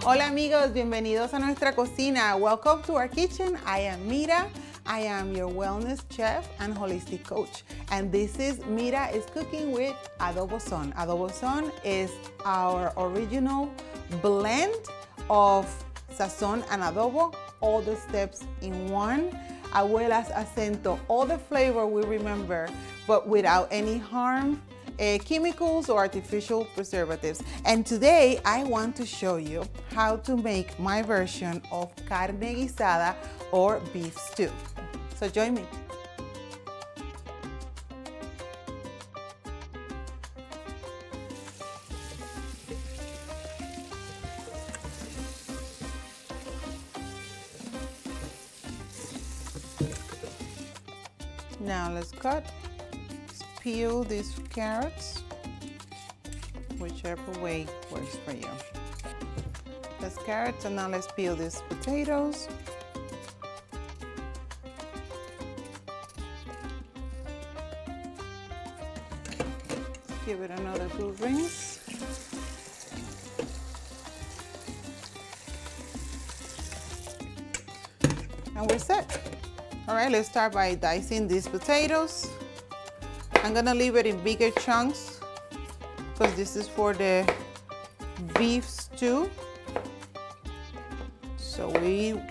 Hola amigos, bienvenidos a nuestra cocina. Welcome to our kitchen. I am Mira. I am your wellness chef and holistic coach. And this is Mira is cooking with Adobo Zon. Adobo Zon is our original blend of sazon and adobo, all the steps in one. Abuela's Acento, all the flavor we remember, but without any harm, chemicals or artificial preservatives. And today I want to show you how to make my version of carne guisada or beef stew. So join me. Now let's cut. Peel these carrots, whichever way works for you. There's carrots, and now let's peel these potatoes. Give it another 2 rings. And we're set. All right, let's start by dicing these potatoes. I'm gonna leave it in bigger chunks because this is for the beef stew. So we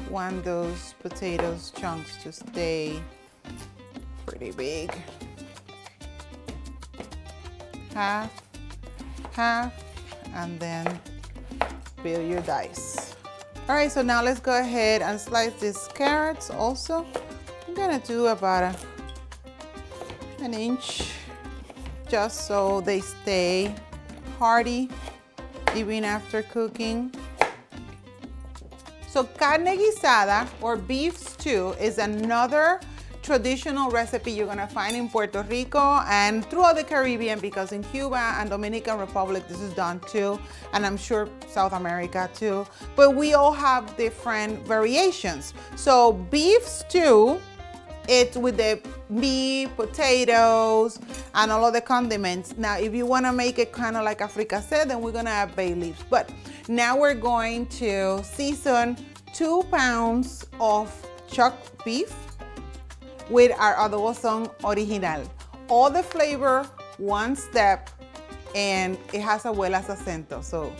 want those potatoes chunks to stay pretty big. Half, and then peel your dice. All right, so now let's go ahead and slice these carrots also. I'm gonna do about an inch, just so they stay hearty even after cooking. So carne guisada or beef stew is another traditional recipe you're gonna find in Puerto Rico and throughout the Caribbean, because in Cuba and Dominican Republic this is done too, and I'm sure South America too, but we all have different variations. So beef stew, it's with the meat, potatoes, and all of the condiments. Now, if you wanna make it kind of like a fricassee, then we're gonna add bay leaves. But now we're going to season 2 pounds of chuck beef with our Adobo Zon original. All the flavor, one step, and it has Abuela's Acento. So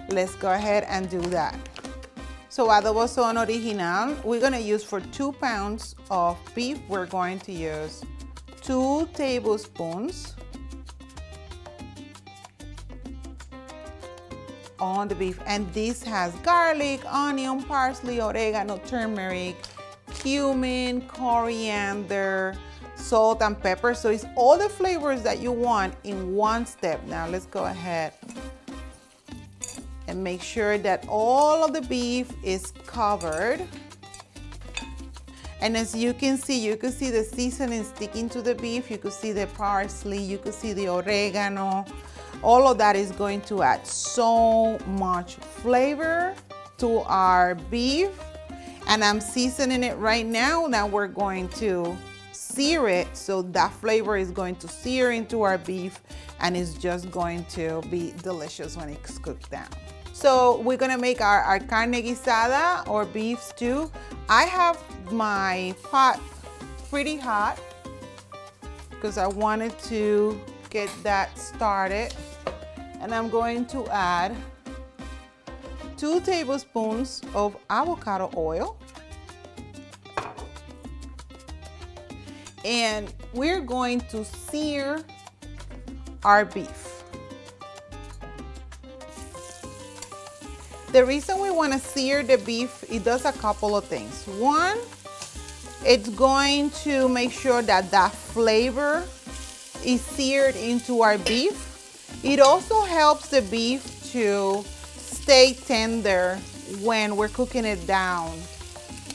let's go ahead and do that. So Adobo Zon original, we're gonna use for 2 pounds of beef, we're going to use 2 tablespoons on the beef. And this has garlic, onion, parsley, oregano, turmeric, cumin, coriander, salt, and pepper. So it's all the flavors that you want in one step. Now let's go ahead and make sure that all of the beef is covered. And as you can see the seasoning sticking to the beef. You could see the parsley, you could see the oregano. All of that is going to add so much flavor to our beef. And I'm seasoning it right now. Now we're going to sear it, so that flavor is going to sear into our beef and it's just going to be delicious when it's cooked down. So we're gonna make our carne guisada or beef stew. I have my pot pretty hot because I wanted to get that started. And I'm going to add 2 tablespoons of avocado oil. And we're going to sear our beef. The reason we want to sear the beef, it does a couple of things. One, it's going to make sure that that flavor is seared into our beef. It also helps the beef to stay tender when we're cooking it down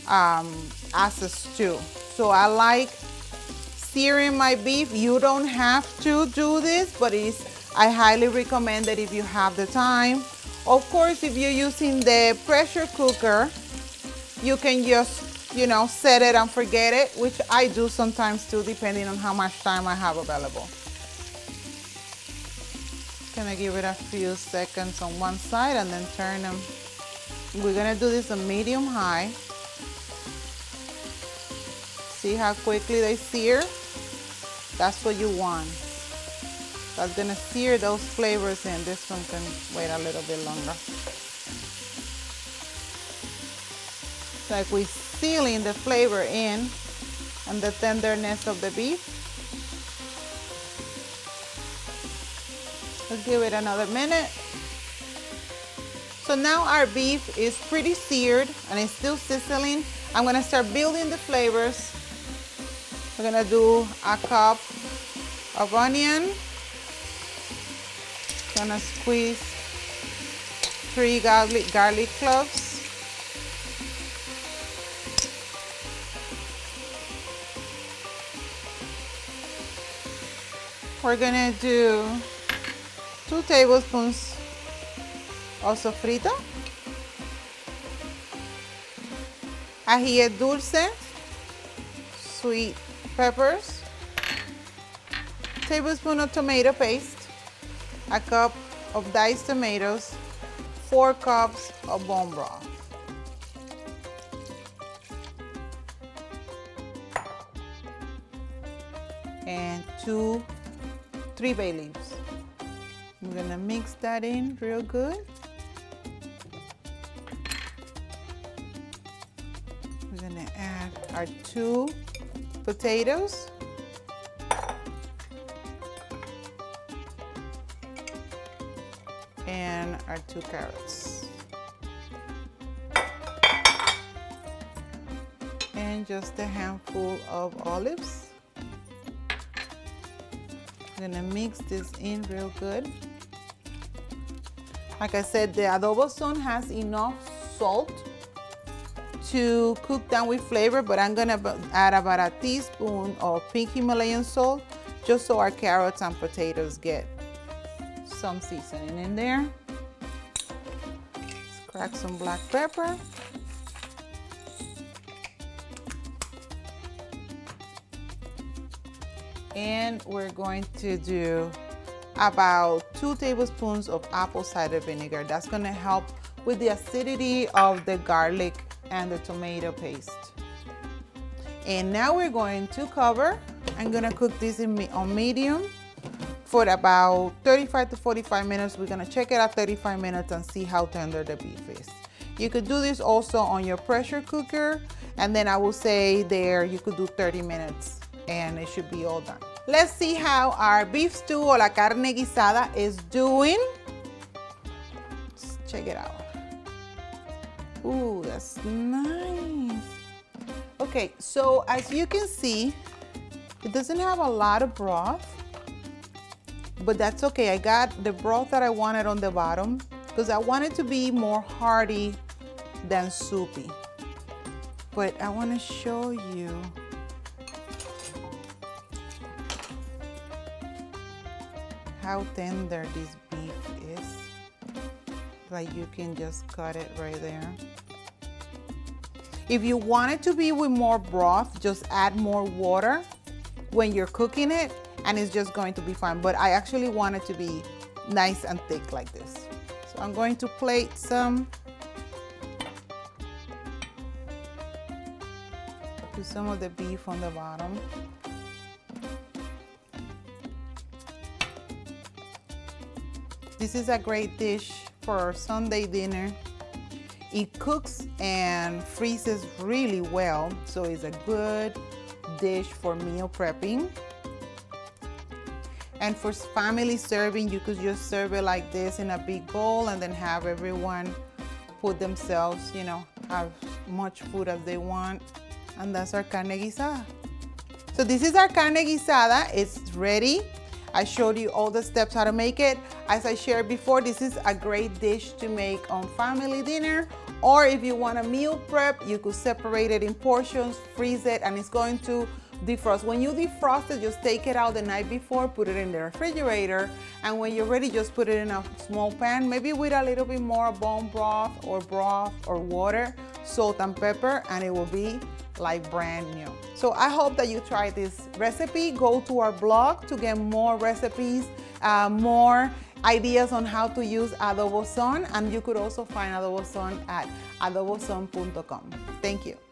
as a stew. So I like searing my beef. You don't have to do this, but I highly recommend that if you have the time. Of course, if you're using the pressure cooker, you can just, you know, set it and forget it, which I do sometimes too, depending on how much time I have available. Gonna give it a few seconds on one side and then turn them. We're gonna do this on medium high. See how quickly they sear? That's what you want. That's gonna sear those flavors in. This one can wait a little bit longer. It's like we're sealing the flavor in and the tenderness of the beef. Let's give it another minute. So now our beef is pretty seared and it's still sizzling. I'm gonna start building the flavors. We're gonna do a cup of onion. Gonna squeeze 3 garlic cloves. We're gonna do 2 tablespoons of sofrito, ají dulce, sweet peppers, tablespoon of tomato paste, a cup of diced tomatoes, 4 cups of bone broth. And 3 bay leaves. I'm gonna mix that in real good. We're gonna add our 2 potatoes. And our 2 carrots. And just a handful of olives. I'm gonna mix this in real good. Like I said, the Adobo Zon has enough salt to cook down with flavor, but I'm gonna add about a teaspoon of pink Himalayan salt just so our carrots and potatoes get some seasoning in there. Let's crack some black pepper. And we're going to do about 2 tablespoons of apple cider vinegar. That's gonna help with the acidity of the garlic and the tomato paste. And now we're going to cover. I'm gonna cook this on medium for about 35 to 45 minutes. We're gonna check it at 35 minutes and see how tender the beef is. You could do this also on your pressure cooker, and then I will say there you could do 30 minutes and it should be all done. Let's see how our beef stew or la carne guisada is doing. Let's check it out. Ooh, that's nice. Okay, so as you can see, it doesn't have a lot of broth, but that's okay. I got the broth that I wanted on the bottom because I want it to be more hearty than soupy. But I want to show you how tender this beef is. Like you can just cut it right there. If you want it to be with more broth, just add more water when you're cooking it and it's just going to be fine. But I actually want it to be nice and thick like this. So I'm going to plate some. Put some of the beef on the bottom. This is a great dish for Sunday dinner. It cooks and freezes really well, so it's a good dish for meal prepping. And for family serving, you could just serve it like this in a big bowl and then have everyone put themselves, you know, have much food as they want. And that's our carne guisada. So this is our carne guisada. It's ready. I showed you all the steps how to make it. As I shared before, this is a great dish to make on family dinner, or if you want a meal prep, you could separate it in portions, freeze it, and it's going to defrost. When you defrost it, just take it out the night before, put it in the refrigerator, and when you're ready, just put it in a small pan, maybe with a little bit more bone broth or water, salt and pepper, and it will be like brand new. So I hope that you try this recipe. Go to our blog to get more recipes, more ideas on how to use Adobo Zon, and you could also find Adobo Zon at adobozon.com. Thank you.